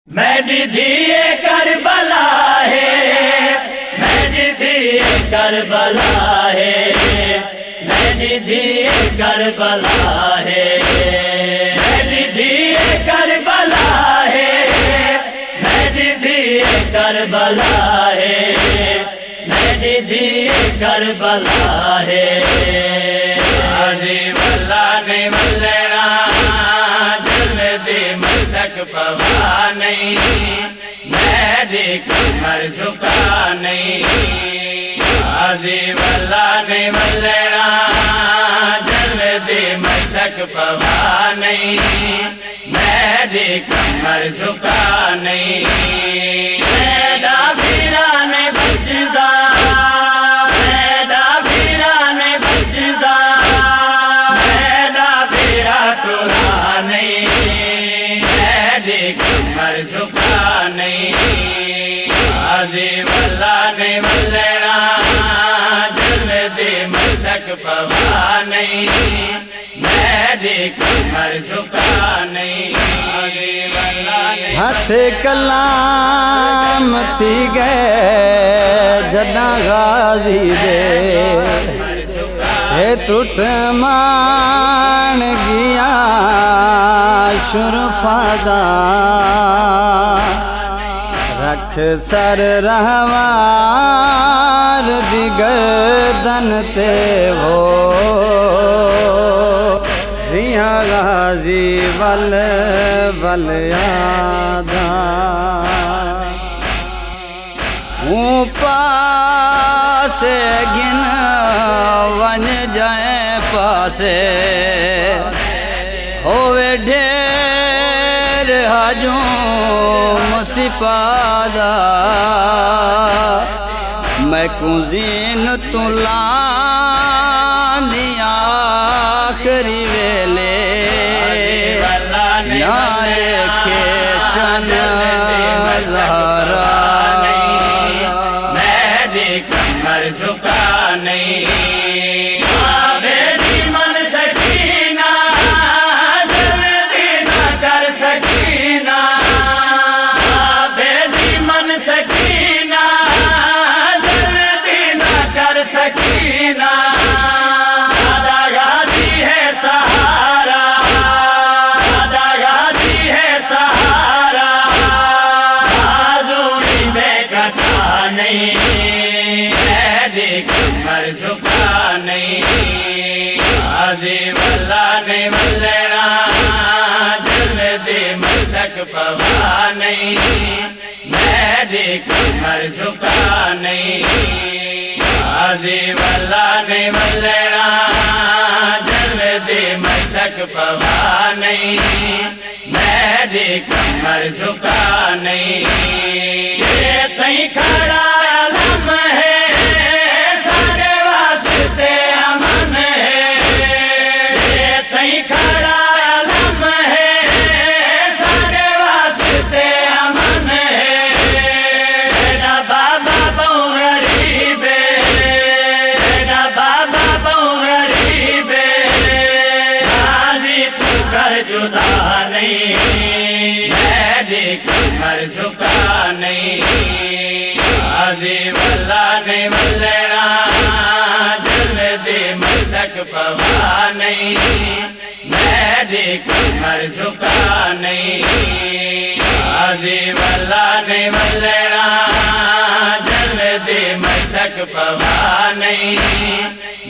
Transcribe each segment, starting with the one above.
میری دیے کربلا ہے، میری دیے کربلا ہے، میری دیے کربلا ہے، میری دیے کربلا ہے، میری دیے کربلا ہے، میری دیے کربلا ہے۔ عظیم اللہ نے ملنا جلدی مسک پوا نہیں، میری کمر جھکا نہیں۔ عظیم اللہ نے ملنا جلدی مسک پوا نہیں، میری کمر جھکا نہیں۔ میرا ویران بچدا، میرا ویران بچدا، میرا ویرا ٹولا نہیں، میری کمر جھکا نہیں۔ عظیم اللہ نے ملنا جلدی مسک پوا نہیں، میری کمر جھکا نہیں۔ ہاتھ کلام تھی گئے جنا غازی دے، اے ٹوٹ مان گیا شرفا رکھ سر رہوار دی گردن تے وہ ریاں غازی ول ول یادا ہوں پاسے گن ون جائیں پاسے ہوئے ڈھیر حجوں سپادا میں کو زینت دیا آخری ویلے نہ دیکھے چن زہرا، میری کمر جھکا نہیں۔ میری من سکینہ جلدی نہ کر سکینہ، میری من سکینہ جلدی نہ کر سکینہ۔ سادہ غازی ہے سہارا، سادہ غازی ہے سہارا، بازوئی میں کٹا نہیں، میری کمر جھکا نہیں۔ عظیم اللہ نے ملنا جلدی مسک پوا نہیں، میری کمر جھکا نہیں۔ عظیم اللہ نے ملنا جلدی مسک پوا نہیں، میری کمر جھکا نہیں۔ یہ تئیں کھڑا علم ہے سارے واسطے امن ہے، یہ تئیں کھڑا علم ہے سارے واسطے امن ہے۔ میرا بابا بہو غریب ہے، میرا بابا بہو غریب ہے، غازی تو کر جدا نہیں، میری کمر جھکا نہیں۔ عظیم اللہ نے ملنا جلدی مسک پوا نہیں، میری کمر جھکا نہیں۔ عظیم اللہ نے ملنا جلدی مسک پوا نہیں،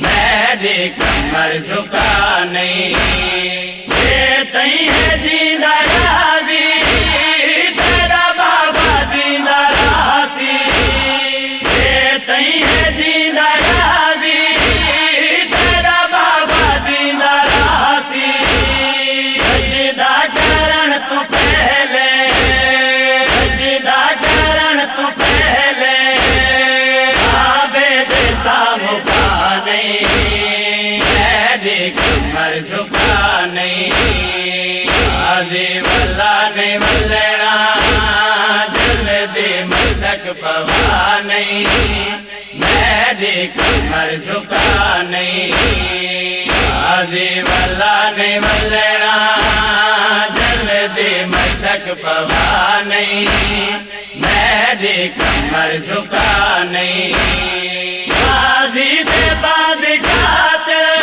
میری کمر جھکا نہیں۔ یہ تئیں ہے جیندہ غازی تیرا بابا جیندہ راسی، یہ تئیں ہے جیندہ غازی تیرا بابا جیندہ راسی۔ سجدہ کرن تو پہلے، سجدہ کرن تو پہلے بابے دے سامکا نہیں، میری کمر جھکا نہیں۔ عظیم اللہ نے ملنا جلدی مسک پوا نہیں، میری کمر جھکا نہیں۔ عظیم اللہ نے ملنا جلدی مسک مشک پوا نہیں میری کمر جھکا نہیں غازی دے بعد قاتل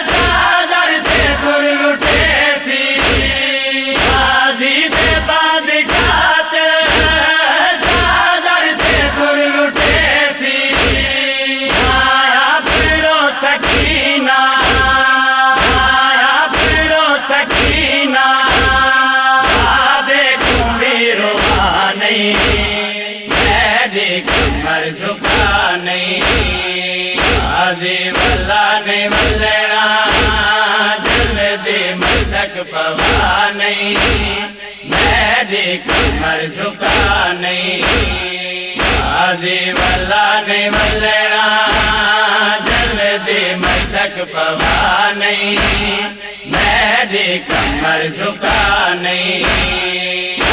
چادر تے گر لٹے سی غازی دے بعد قاتل چادر تے گر لٹے سی آیا پھرو سکینہ آیا پھرو سکینہ میری کمر جھکا نہیں غازی واللہ نے ملنا جلدی مشک پوا نہیں میری کمر جھکا نہیں غازی واللہ نے ملنا جلدی مشک پوا نہیں میری کمر جھکا نہیں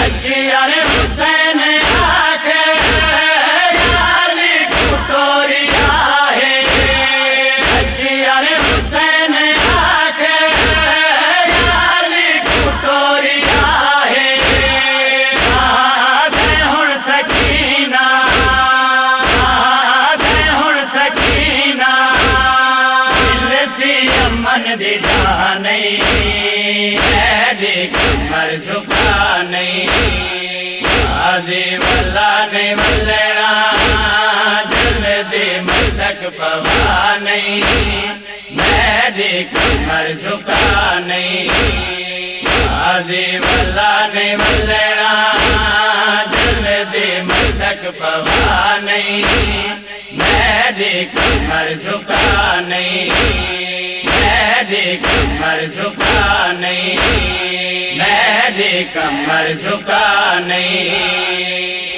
اشیار حسین آنکھیں یاری کٹوری آہے اشیار حسین آنکھیں یاری کٹوری آہے آدھے ہن سکینہ آدھے ہن سکینہ دل سی امن دی جانی میری کمر جھکا نہیں غازی واللہ نے ملنا جلدی مشک پوا نہیں میری کمر جھکا نہیں غازی واللہ نے ملنا جلدی مشک پوا نہیں میری کمر جھکا نہیں میری کمر جھکا نہیں میری کمر جھکا نہیں